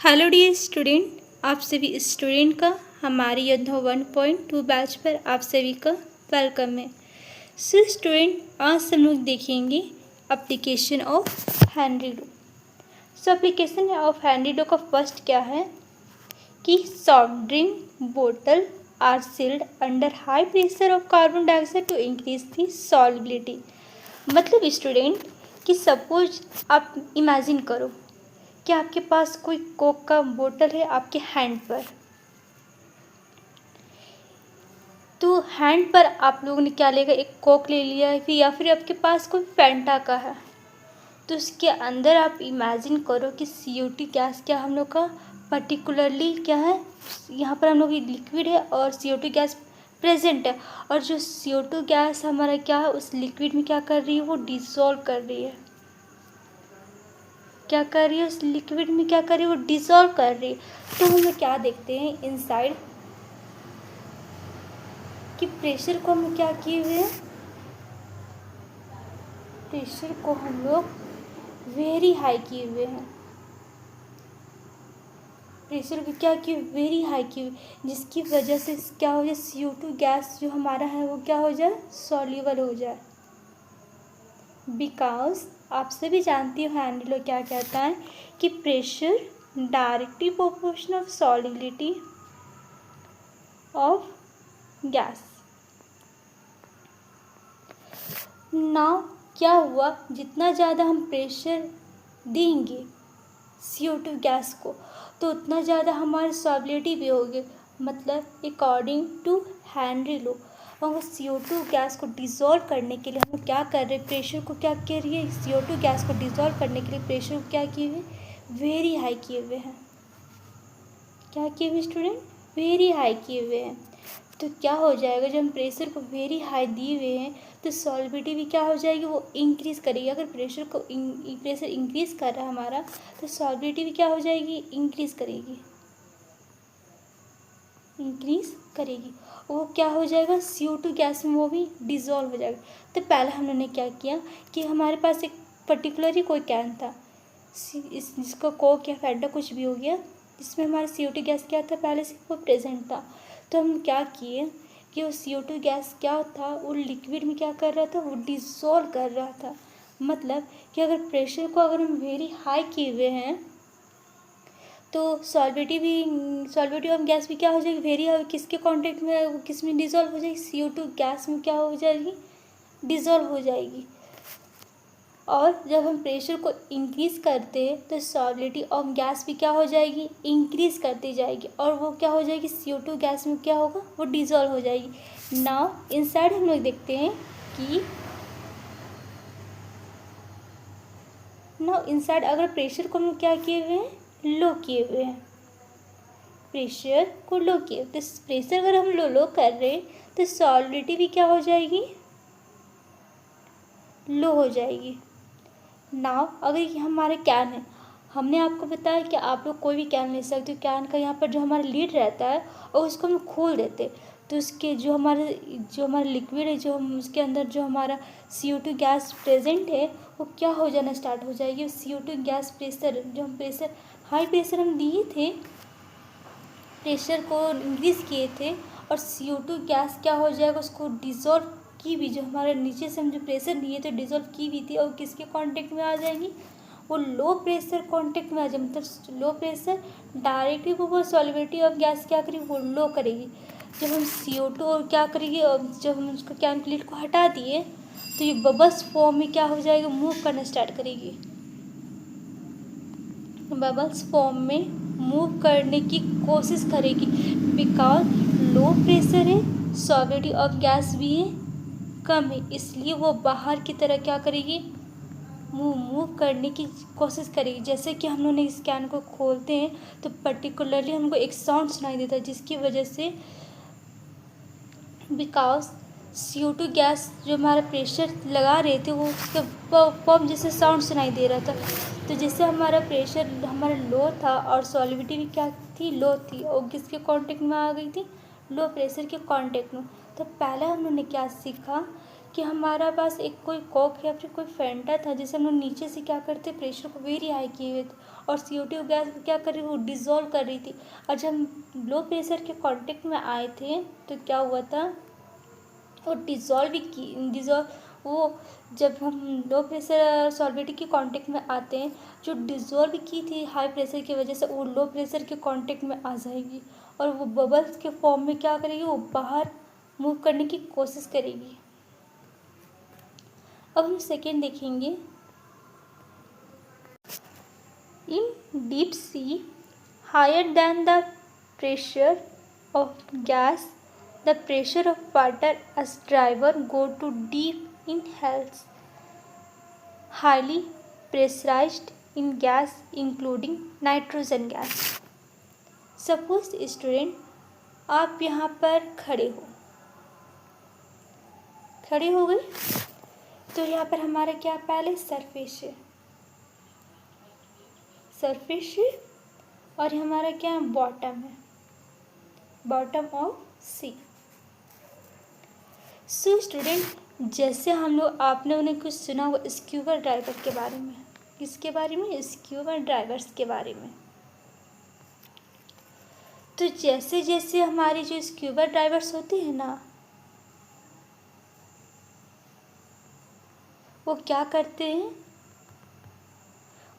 Hello dear student, आप सभी student का हमारे योद्धा 1.2 बैच पर आप सभी का वेलकम है। सो स्टूडेंट, आज हम लोग देखेंगे एप्लीकेशन ऑफ हेनरी डू। सो एप्लीकेशन ऑफ हेनरी डू का फर्स्ट क्या है कि सॉफ्ट ड्रिंक बोतल are sealed under high pressure of carbon dioxide to increase the solubility. मतलब स्टूडेंट कि सपोज आप इमेजिन करो कि आपके पास कोई कोक का बोतल है आपके हैंड पर, तो हैंड पर आप लोगों ने क्या लेगा, एक कोक ले लिया है फिर, या फिर आपके पास कोई फैंटा का है, तो उसके अंदर आप इमेजिन करो कि CO2 गैस क्या हम लोग का पर्टिकुलरली क्या है, यहाँ पर हम लोग लिक्विड है और CO2 गैस प्रेजेंट है, और जो CO2 गैस हमारा क्या है उस लिक्विड में क्या कर रही है, वो डिसॉल्व कर रही है। क्या कर रही है उस लिक्विड में, क्या कर रही है, वो डिसॉल्व कर रही है। तो हम लोग क्या देखते हैं इनसाइड कि प्रेशर को हम क्या किए हुए हैं, प्रेशर को हम लोग वेरी हाई किए हुए हैं, प्रेशर को क्या किए, वेरी हाई किए हुए, जिसकी वजह से क्या हो जाए, CO2 गैस जो हमारा है वो क्या हो जाए, सॉल्युबल हो जाए। बिकॉज आप सभी जानती हो हेनरी लॉ क्या कहता है कि pressure directly proportional of solubility of gas. Now क्या हुआ, जितना ज़्यादा हम प्रेशर देंगे CO2 गैस को तो उतना ज़्यादा हमारी सॉल्युबिलिटी भी होगी। मतलब अकॉर्डिंग टू हेनरी लॉ हम CO2 गैस को डिज़ोल्व करने के लिए हम क्या कर रहे हैं, प्रेशर को क्या कर रही है, CO2 गैस को डिज़ोल्व करने के लिए प्रेशर को क्या किए हुए, वेरी हाई किए हुए हैं। क्या किए हुए स्टूडेंट, वेरी हाई किए हुए हैं। तो क्या हो जाएगा, जब हम प्रेशर को वेरी हाई दिए हुए हैं तो सॉल्युबिलिटी भी क्या हो जाएगी, वो इंक्रीज़ करेगी। अगर प्रेशर इंक्रीज़ कर रहा है हमारा तो सॉल्युबिलिटी भी क्या हो जाएगी, इंक्रीज़ करेगी, इंक्रीज़ करेगी। वो क्या हो जाएगा, CO2 गैस में वो भी डिज़ोल्व हो जाएगा। तो पहले हम लोगों ने क्या किया कि हमारे पास एक पर्टिकुलर ही कोई कैन था, जिसका कोक या फैंटा कुछ भी हो गया, जिसमें हमारा CO2 गैस क्या था, पहले से वो प्रेजेंट था। तो हम क्या किए कि वो CO2 गैस क्या था, वो लिक्विड में क्या कर रहा था, वो डिसॉल्व कर रहा था। मतलब कि अगर प्रेशर को अगर हम वेरी हाई किए हुए हैं तो सॉल्युबिलिटी ऑफ गैस भी क्या हो जाएगी, वेरी हाई, किसके कांटेक्ट में, किस में डिसॉल्व हो जाएगी, CO2 गैस में क्या हो जाएगी, डिसॉल्व हो जाएगी। और जब हम प्रेशर को इंक्रीज़ करते हैं तो सॉल्युबिलिटी ऑफ गैस भी क्या हो जाएगी, इंक्रीज़ करती जाएगी, और वो क्या हो जाएगी, CO2 गैस में क्या होगा, वो डिसॉल्व हो जाएगी। नाउ इनसाइड हम लोग देखते हैं कि नाउ इनसाइड अगर प्रेशर को हम लोग क्या किए हुए हैं, लो किए हुए हैं, प्रेशर को लो किए, तो प्रेशर अगर हम लो कर रहे हैं तो सॉल्युबिलिटी भी क्या हो जाएगी, लो हो जाएगी। नाउ अगर ये हमारा कैन है, हमने आपको बताया कि आप लोग कोई भी कैन ले सकते हो, कैन का यहाँ पर जो हमारा लीड रहता है और उसको हम खोल देते तो उसके जो हमारा लिक्विड है, जो हम उसके अंदर जो हमारा CO2 गैस प्रेजेंट है वो क्या हो जाना स्टार्ट हो जाएगी। CO2 गैस प्रेशर जो हम प्रेशर हाई प्रेशर हम दिए थे, प्रेशर को इंक्रीज़ किए थे, और CO2 गैस क्या हो जाएगा, उसको डिज़ोल्व की भी, जो हमारे नीचे से हम जो प्रेशर दिए थे डिज़ोल्व की भी थी, और किसके कांटेक्ट में आ जाएगी, वो लो प्रेशर कांटेक्ट में आ जाए। मतलब लो प्रेशर डायरेक्टली वो सॉल्युबिलिटी ऑफ गैस क्या करेगी, वो लो करेगी। जब हम CO2 और क्या करेगी, जब हम उसका कैन की लिड को हटा दिए तो ये बबल्स फॉर्म में क्या हो जाएगा, मूव करना स्टार्ट करेगी, बबल्स फॉर्म में मूव करने की कोशिश करेगी। बिकॉज लो प्रेशर है, सॉल्युबिलिटी ऑफ गैस भी है कम है, इसलिए वो बाहर की तरह क्या करेगी, मूव करने की कोशिश करेगी। जैसे कि हम लोग इस कैन को खोलते हैं तो पर्टिकुलरली हमको एक साउंड सुनाई देता है, जिसकी वजह से बिकॉज CO2 गैस जो हमारा प्रेशर लगा रहे थे वो उसके पॉप जैसे साउंड सुनाई दे रहा था। तो जैसे हमारा प्रेशर हमारा लो था और सॉल्युबिलिटी भी क्या थी, लो थी, और किसके कांटेक्ट में आ गई थी, लो प्रेशर के कांटेक्ट में। तो पहले हम लोग ने क्या सीखा कि हमारा पास एक कोई कोक या फिर कोई फैंटा था, जैसे हम लोग नीचे से क्या करते, प्रेशर को वेरी हाई किए हुए थे, और CO2 गैस क्या कर रही वो डिज़ोल्व कर रही थी। और जब हम लो प्रेशर के कांटेक्ट में आए थे तो क्या हुआ था, वो डिज़ोल्व वो जब हम लो प्रेशर सॉल्वेंट के कांटेक्ट में आते हैं, जो डिज़ोल्व की थी हाई प्रेशर की वजह से, वो लो प्रेशर के कांटेक्ट में आ जाएगी और वो बबल्स के फॉर्म में क्या करेगी, वो बाहर मूव करने की कोशिश करेगी। अब हम सेकेंड देखेंगे। In deep sea higher than the pressure of gas the pressure of water as driver go to deep in hells highly pressurized in gas including nitrogen gas। Suppose student आप यहाँ पर खड़े हो गए, तो यहाँ पर हमारा क्या पहले सरफेस है और हमारा क्या बॉटम है, bottom of sea. So student जैसे हम लोग आपने उन्हें कुछ सुना हुआ स्क्यूबा ड्राइवर के बारे में, किसके बारे में, स्क्यूबा ड्राइवर्स के बारे में। तो जैसे जैसे हमारे जो स्क्यूबा ड्राइवर्स होते हैं ना, वो क्या करते हैं,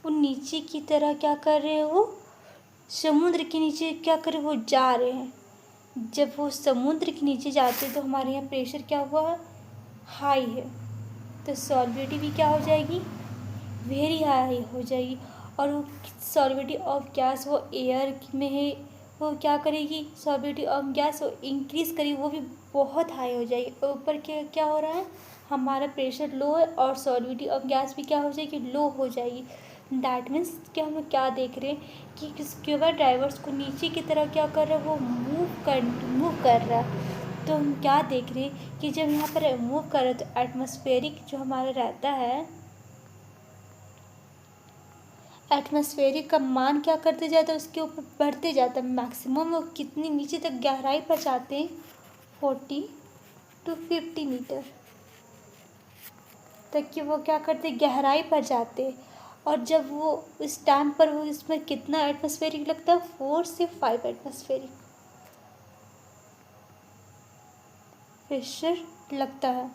वो नीचे की तरह क्या कर रहे हैं, वो समुद्र के नीचे क्या कर रहे हैं, वो जा रहे हैं। जब वो समुद्र के नीचे जाते हैं तो हमारे यहाँ प्रेशर क्या हुआ है, हाई है, तो सॉल्विटी भी क्या हो जाएगी, वेरी हाई हो जाएगी। और वो सॉल्विटी ऑफ गैस वो एयर में है, वो क्या करेगी, सॉल्विटी ऑफ गैस वो इंक्रीज़ करेगी, वो भी बहुत हाई हो जाएगी। और ऊपर क्या हो रहा है, हमारा प्रेशर लो है और सॉल्विटी ऑफ गैस भी क्या हो जाएगी, लो हो जाएगी। दैट मीन्स कि हम लोग क्या देख रहे हैं कि स्क्यूबा ड्राइवर्स को नीचे की तरह क्या कर रहा है, वो मूव कर रहा है। तो हम क्या देख रहे हैं कि जब यहाँ पर मूव कर रहे हैं तो एटमॉस्फेरिक जो हमारा रहता है, एटमॉस्फेरिक का मान क्या करते जाता है, उसके ऊपर बढ़ते जाता है। मैक्सिमम वो कितनी नीचे तक गहराई पर जाते हैं, 40 to 50 मीटर तक कि वो क्या करते, गहराई पर जाते। और जब वो उस टाइम पर वो इसमें कितना एटमॉस्फेरिक लगता है, 4 से 5 एटमॉस्फेरिक प्रेशर लगता है।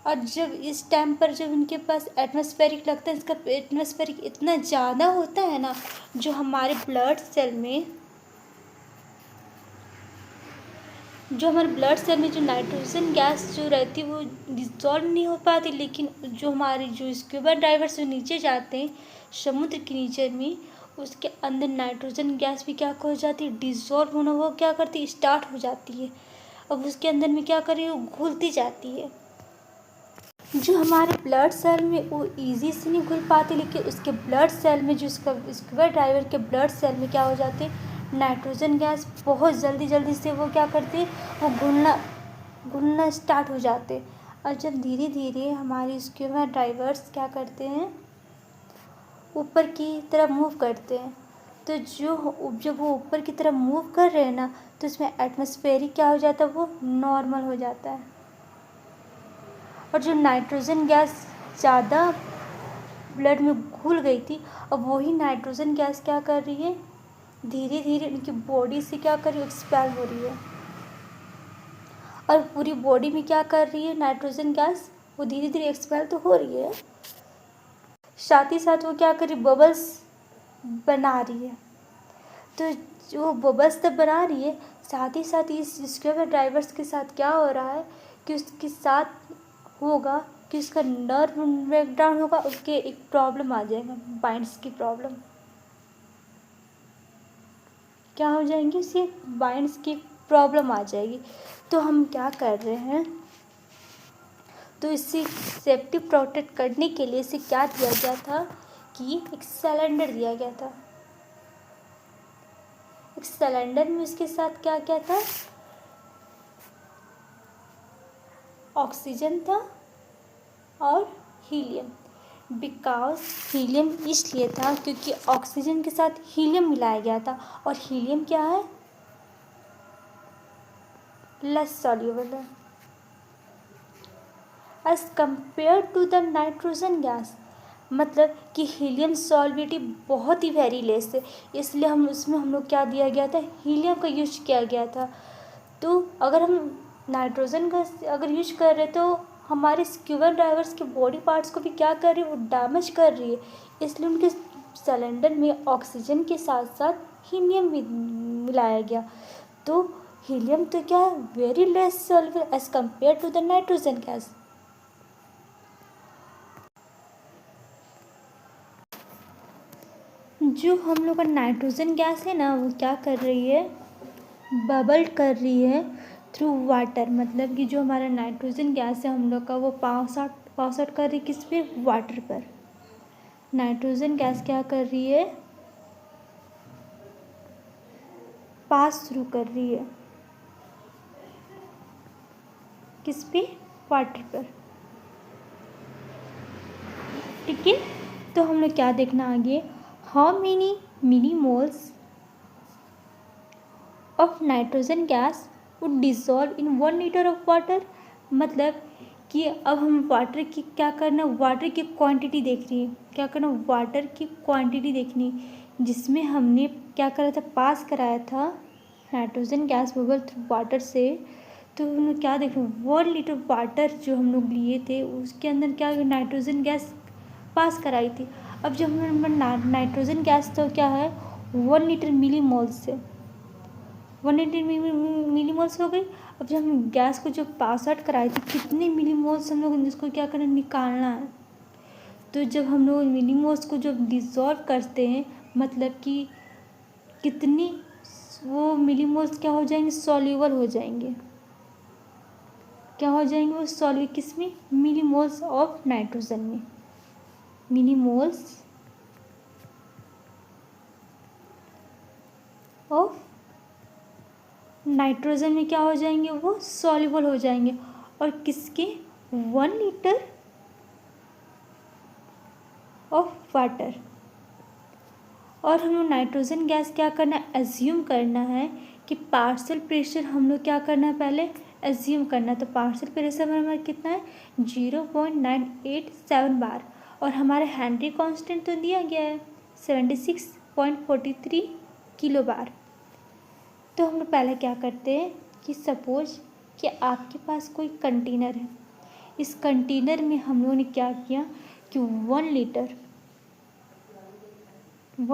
और जब इस टाइम पर जब उनके पास एटमॉस्फेरिक लगता है, इसका एटमॉस्फेरिक इतना ज़्यादा होता है ना, जो हमारे ब्लड सेल में जो नाइट्रोजन गैस जो रहती है वो डिसॉल्व नहीं हो पाती। लेकिन जो हमारे जो स्क्यूबा ड्राइवर्स जो नीचे जाते हैं समुद्र के नीचे में, उसके अंदर नाइट्रोजन गैस भी क्या हो जाती है, डिसॉल्व होना वो क्या करती है, स्टार्ट हो जाती है। अब उसके अंदर में क्या कर रही है, वो घुलती जाती है। जो हमारे ब्लड सेल में वो ईजी से नहीं घुल पाती, लेकिन उसके ब्लड सेल में जो उसका स्क्यूबा ड्राइवर के ब्लड सेल में क्या हो जाते, नाइट्रोजन गैस बहुत जल्दी से वो क्या करते, वो घुलना स्टार्ट हो जाते। और जब धीरे धीरे हमारे स्क्यूबा ड्राइवर्स क्या करते हैं, ऊपर की तरफ मूव करते हैं, तो जब वो ऊपर की तरफ मूव कर रहे हैं ना, तो उसमें एटमॉस्फेरिक क्या हो जाता है, वो नॉर्मल हो जाता है। और जो नाइट्रोजन गैस ज़्यादा ब्लड में घुल गई थी, अब वही नाइट्रोजन गैस क्या कर रही है, धीरे धीरे उनकी बॉडी से क्या कर रही है, एक्सपेल हो रही है। और पूरी बॉडी में क्या कर रही है, नाइट्रोजन गैस वो धीरे धीरे एक्सपेल तो हो रही है, साथ ही साथ वो क्या कर रही, बबल्स बना रही है। तो जो बबल्स तब बना रही है, साथ ही साथ इस स्क्यूबा ड्राइवर्स के साथ क्या हो रहा है कि उसके साथ होगा कि उसका नर्व ब्रेकडाउन होगा, उसके एक प्रॉब्लम आ जाएगा, बाइंड्स की प्रॉब्लम क्या हो जाएंगी, उसकी बाइंड्स की प्रॉब्लम आ जाएगी। तो हम क्या कर रहे हैं, तो इसे सेफ्टी प्रोटेक्ट करने के लिए इसे क्या दिया गया था कि एक सिलेंडर दिया गया था। एक सिलेंडर में उसके साथ क्या क्या था, ऑक्सीजन था और हीलियम। बिकॉज हीलियम इसलिए था क्योंकि ऑक्सीजन के साथ हीलियम मिलाया गया था, और हीलियम क्या है, लेस सॉल्युबल है as compare to the nitrogen gas. मतलब कि हीलियम सॉल्बिलिटी बहुत ही वेरी लेस है, इसलिए हम लोग क्या दिया गया था, हीलियम का यूज किया गया था। तो अगर हम नाइट्रोजन का अगर यूज कर रहे तो हमारे स्क्यूबा डाइवर्स के बॉडी पार्ट्स को भी क्या कर रही है, वो डैमेज कर रही है। इसलिए उनके सिलेंडर में ऑक्सीजन के साथ साथ हीलियम भी मिलाया गया। तो हीलियम तो क्या है, very less soluble as compare to the nitrogen gas. जो हम लोग का नाइट्रोजन गैस है ना, वो क्या कर रही है, बबल कर रही है थ्रू वाटर। मतलब कि जो हमारा नाइट्रोजन गैस है हम लोग का, वो पास आउट कर रही है किस पे, वाटर पर। नाइट्रोजन गैस क्या कर रही है, पास थ्रू कर रही है किस पे, वाटर पर। ठीक है, तो हम लोग क्या देखना आगे, how many millimoles of nitrogen gas would dissolve in 1 litre of water. मतलब कि अब हम वाटर की क्या करना, वाटर की क्वांटिटी देख रही है, क्या करना, वाटर की क्वांटिटी देखनी, जिसमें हमने क्या करा था, पास कराया था nitrogen gas bubble through water से। तो हम लोग क्या देख रहे हैं, 1 लीटर वाटर जो हम लोग लिए थे उसके अंदर क्या नाइट्रोजन गैस पास कराई थी। अब जब हम नाइट्रोजन गैस तो क्या है, 1 लीटर मिलीमोल से 180 मिलीमोल्स हो गई। अब जब हम गैस को जो पास आउट कराई थी, कितने मिलीमोल्स हम लोग इसको क्या करना, निकालना है। तो जब हम लोग मिलीमोल्स को जब डिसॉल्व करते हैं, मतलब कि कितनी वो मिलीमोल्स क्या हो जाएंगे, सॉल्यूबल हो जाएंगे। क्या हो जाएंगे वो, सॉल्यूबल किस में, मिलीमोल्स ऑफ नाइट्रोजन में। मिलीमोल्स ऑफ नाइट्रोजन में क्या हो जाएंगे, वो सॉल्युबल हो जाएंगे। और किसके, 1 लीटर ऑफ वाटर। और हम लोग नाइट्रोजन गैस क्या करना है, एज्यूम करना है कि पार्शियल प्रेशर हम लोग क्या करना है, पहले एज्यूम करना है। तो पार्शियल प्रेशर हमारा कितना है, 0.987 बार। और हमारा हेनरी कांस्टेंट तो दिया गया है 76.43 किलो बार। तो हम लोग पहले क्या करते हैं कि सपोज कि आपके पास कोई कंटेनर है, इस कंटेनर में हम लोगों ने क्या किया कि 1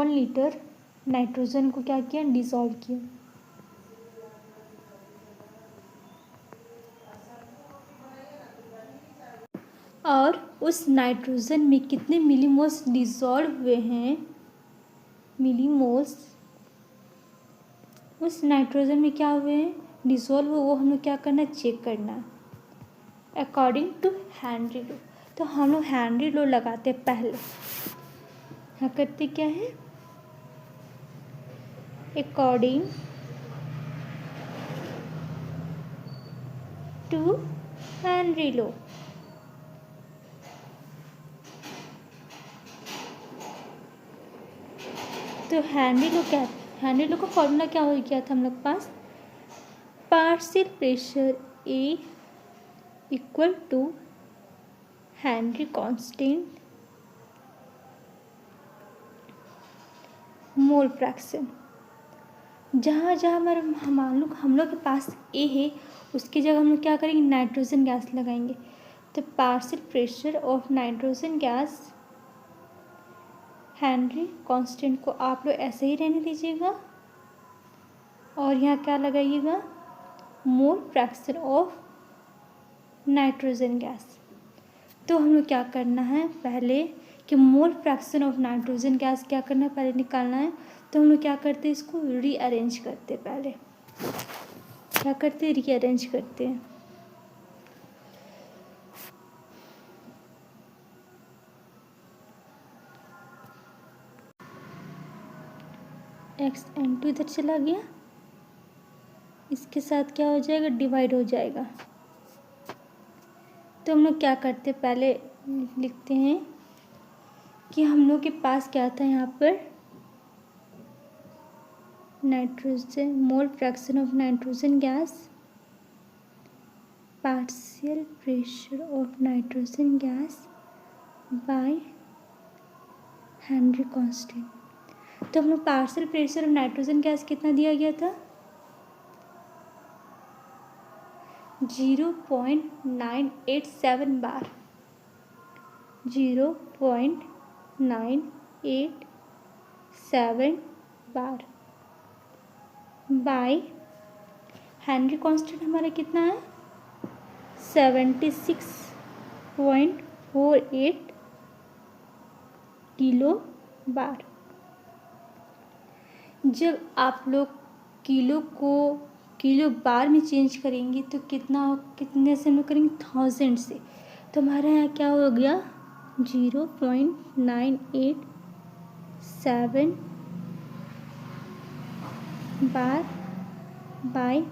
लीटर नाइट्रोजन को क्या किया, डिसॉल्व किया। और उस नाइट्रोजन में कितने मिलीमोल्स डिसॉल्व हुए हैं, मिलीमोल्स उस नाइट्रोजन में क्या हुए हैं, डिसॉल्व हुए, वो हम लोग क्या करना, चेक करना अकॉर्डिंग टू हेनरी लॉ। तो हम लोग हेनरी लॉ लगाते हैं पहले। क्या करते, क्या है, अकॉर्डिंग टू हेनरी लॉ। तो हेनरी लॉ का फॉर्मूला क्या हो गया था हम लोग पास, partial pressure A equal to Henry constant mole fraction. जहाँ जहाँ हम लोग के पास ए है, उसकी जगह हम लोग क्या करेंगे, नाइट्रोजन गैस लगाएंगे। तो partial pressure of nitrogen gas, Henry constant को आप लोग ऐसे ही रहने दीजिएगा और यहाँ क्या लगाइएगा, मोल फ्रैक्शन ऑफ नाइट्रोजन गैस। तो हम लोग क्या करना है पहले कि मोल फ्रैक्शन ऑफ नाइट्रोजन गैस क्या करना है, पहले निकालना है। तो हम लोग क्या करते हैं, इसको रीअरेंज करते हैं। पहले क्या करते हैं, रीअरेंज करते हैं। N2 इधर चला गया, इसके साथ क्या हो जाएगा, डिवाइड हो जाएगा। तो हम लोग क्या करते हैं, पहले लिखते हैं कि हम लोग के पास क्या था, यहाँ पर nitrogen, mole fraction of nitrogen gas, partial pressure of nitrogen gas by Henry constant. तो हम लोग partial pressure of nitrogen gas कितना दिया गया था? 0.987 bar, 0.987 bar by Henry constant हमारा कितना है? 76.48 किलो बार। जब आप लोग किलो को किलो बार में चेंज करेंगे तो कितने से हम लोग करेंगे? 1000 से। तो हमारे यहाँ क्या हो गया? 0.987 बार बाय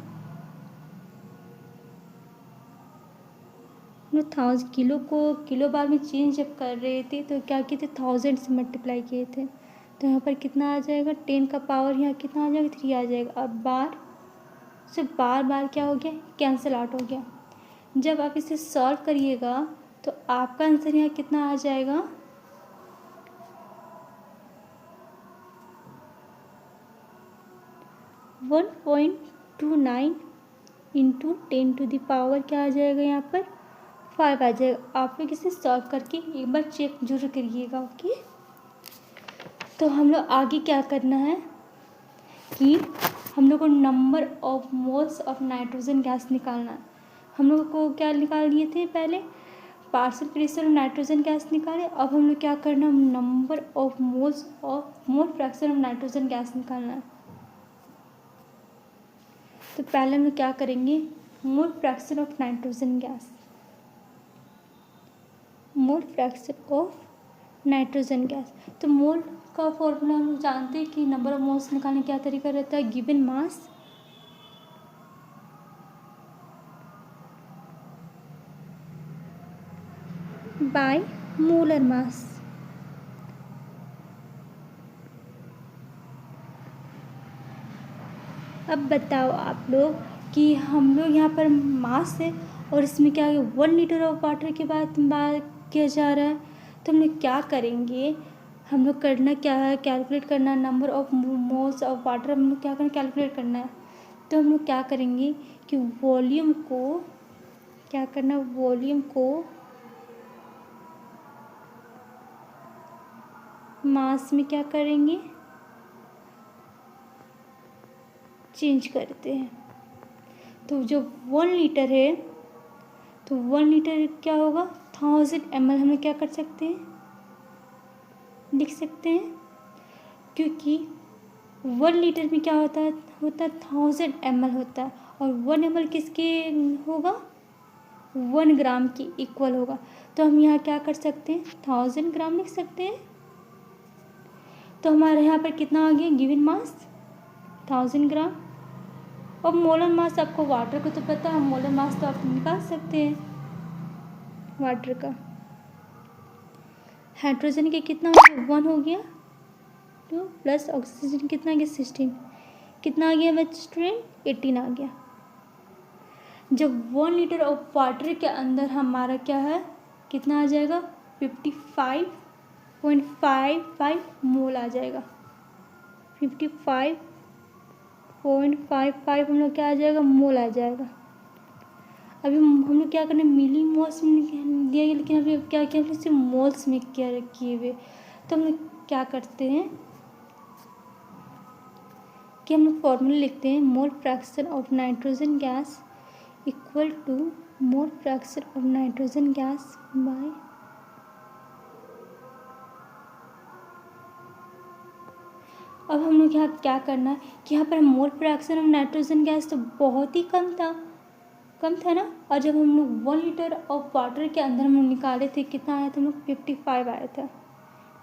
1000। किलो को किलो बार में चेंज जब कर रहे थे तो क्या किए थे? 1000 से मल्टीप्लाई किए थे। तो यहाँ पर कितना आ जाएगा? 10 का पावर यहाँ कितना आ जाएगा? 3 आ जाएगा। अब बार से बार बार क्या हो गया? कैंसिल आउट हो गया। जब आप इसे सॉल्व करिएगा तो आपका आंसर यहाँ कितना आ जाएगा? 1.29 इंटू 10⁻, क्या आ जाएगा? यहाँ पर 5 आ जाएगा। आप लोग इसे सॉल्व करके एक बार चेक जरूर करिएगा। ओके, तो हम लोग आगे क्या करना है कि हम लोग को number of moles of nitrogen gas निकालना है। हम लोग को क्या निकाल लिए थे? पहले partial pressure of nitrogen gas निकाले। अब हम लोग क्या करना है? Number of moles of mole fraction of nitrogen gas निकालना है। तो पहले हम लोग क्या करेंगे? मोल fraction of nitrogen gas, mole fraction of nitrogen gas. तो मोल का फॉर्मूला हम लोग जानते हैं कि नंबर ऑफ मोल्स निकालने क्या तरीका रहता है? Given mass by molar mass. अब बताओ आप लोग कि हम लोग यहाँ पर मास है और इसमें क्या है? 1 लीटर ऑफ वाटर के बाद किया जा रहा है। तो हम लोग क्या करेंगे? हम लोग करना क्या है? कैलकुलेट करना है number of moles of water. हम लोग क्या करना? कैलकुलेट करना है। तो हम लोग क्या करेंगे कि वॉल्यूम को क्या करना? वॉल्यूम को मास में क्या करेंगे? चेंज करते हैं। तो जो 1 लीटर है तो 1 लीटर क्या होगा? 1000 ml हम लोग क्या कर सकते हैं? लिख सकते हैं, क्योंकि 1 लीटर में क्या होता है? 1000 ml होता है और 1 ml किसके होगा? 1 ग्राम के इक्वल होगा। तो हम यहाँ क्या कर सकते हैं? 1000 ग्राम लिख सकते हैं। तो हमारे यहाँ पर कितना आ गया? गिवन मास 1000 ग्राम। और मोलर मास आपको वाटर को तो पता है, मोलर मास तो आप निकाल सकते हैं वाटर का। हाइड्रोजन के कितना हो गया? 1 हो गया, 2 प्लस ऑक्सीजन कितना आ गया? 16। कितना आ गया बच्चे स्टूडेंट? 18 आ गया। जब 1 लीटर ऑफ वाटर के अंदर हमारा क्या है? कितना आ जाएगा? 55.55 मोल आ जाएगा। 55.55 हम लोग क्या आ जाएगा? मोल आ जाएगा। अभी हम लोग क्या करना है? मिली मोल्स में दिया गया, लेकिन अभी क्या किया? सिर्फ मोल्स में क्या किए हुए। तो हम लोग क्या करते हैं कि हम लोग फॉर्मूला लिखते हैं। Mole fraction of nitrogen gas equal to mole fraction of nitrogen gas by अब हम लोग यहाँ क्या करना है कि यहाँ पर मोल फ्रैक्शन ऑफ नाइट्रोजन गैस तो बहुत ही कम था ना। और जब हम लोग 1 लीटर ऑफ वाटर के अंदर हम लोग निकाले थे, कितना आया था? हम लोग 55 आया था।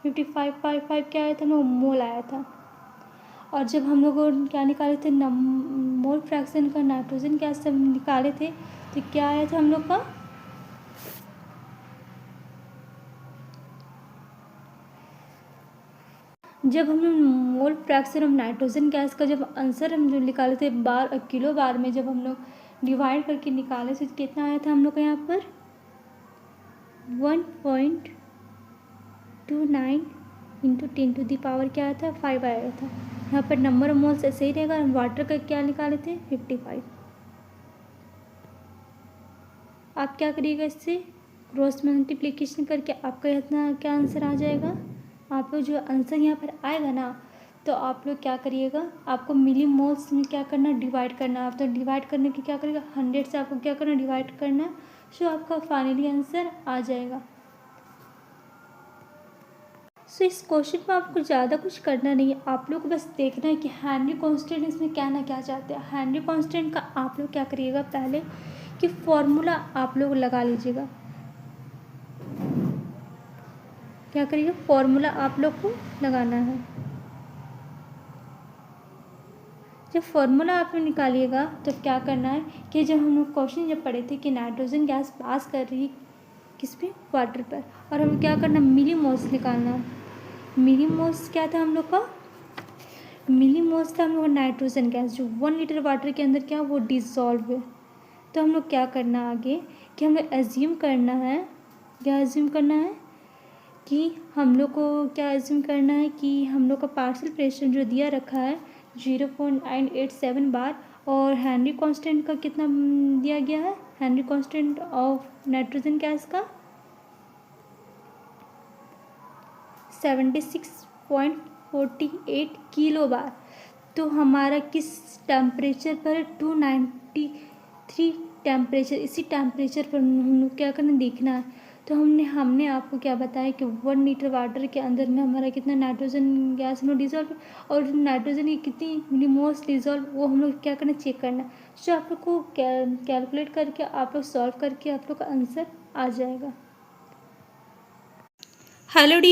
55.55 क्या आया था? हम लोग मोल आया था। और जब हम लोग क्या निकाले थे? मोल फ्रैक्शन का नाइट्रोजन गैस जब निकाले थे तो क्या आया था हम लोग का? जब हम लोग मोल फ्रैक्शन ऑफ नाइट्रोजन गैस का जब आंसर हम जो निकाले थे बार और किलो बार में जब हम लोग डिवाइड करके निकाले तो कितना आया था हम लोग का? यहाँ पर 1.29 इंटू 10⁻⁵ क्या आया था 5 आया था। यहाँ पर नंबर ऑफ मोल्स ऐसे ही रहेगा। हम वाटर का क्या निकाले थे 55। आप क्या करिएगा, इससे क्रॉस मल्टीप्लिकेशन करके आपका इतना क्या आंसर आ जाएगा। आप लोग जो आंसर यहाँ पर आएगा ना, तो आप लोग क्या करिएगा, आपको मिली मोल्स में क्या करना, डिवाइड करना। आप तो डिवाइड करने की क्या करिएगा, 100 से आपको क्या करना, डिवाइड करना। सो आपका फाइनली आंसर आ जाएगा। सो इस क्वेश्चन में आपको ज़्यादा कुछ करना नहीं है, आप लोग को बस देखना है कि हेनरी कांस्टेंट इसमें क्या ना क्या चाहते हैं। हेनरी कांस्टेंट का आप लोग क्या करिएगा, पहले कि फॉर्मूला आप लोग लगा लीजिएगा। क्या करिएगा, फॉर्मूला आप लोग को लगाना है। जब फॉर्मूला आप लोग निकालिएगा तो क्या करना है कि जब हम लोग क्वेश्चन जब पढ़े थे कि नाइट्रोजन गैस पास कर रही किस पे, वाटर पर, और हमें क्या करना, मिली मोल्स निकालना है। मिली मोल्स क्या था हम लोग का, मिली मोल्स था हम लोग का नाइट्रोजन गैस जो 1 लीटर वाटर के अंदर क्या वो डिसॉल्व है। तो हम लोग क्या करना आगे कि हमें एज्यूम करना है, क्या एज्यूम करना है कि हम लोग को क्या एज्यूम करना है कि हम लोग का पार्शियल प्रेशर जो दिया रखा है 0.987 बार, और हेनरी कांस्टेंट का कितना दिया गया है, Henry constant of nitrogen gas का 76.48 किलो बार। तो हमारा किस टेम्परेचर पर 293 टेम्परेचर, इसी टेम्परेचर पर हम लोग क्या करना, देखना है। तो हमने आपको क्या बताया कि 1 लीटर वाटर के अंदर में हमारा कितना नाइट्रोजन गैस में डिजॉल्व, और नाइट्रोजन की कितनी मिलीमोल्स डिजॉल्व, वो हम लोग क्या करना, चेक करना। सो आप लोग को कैलकुलेट करके आप लोग सॉल्व करके आप लोग का आंसर आ जाएगा। Hello D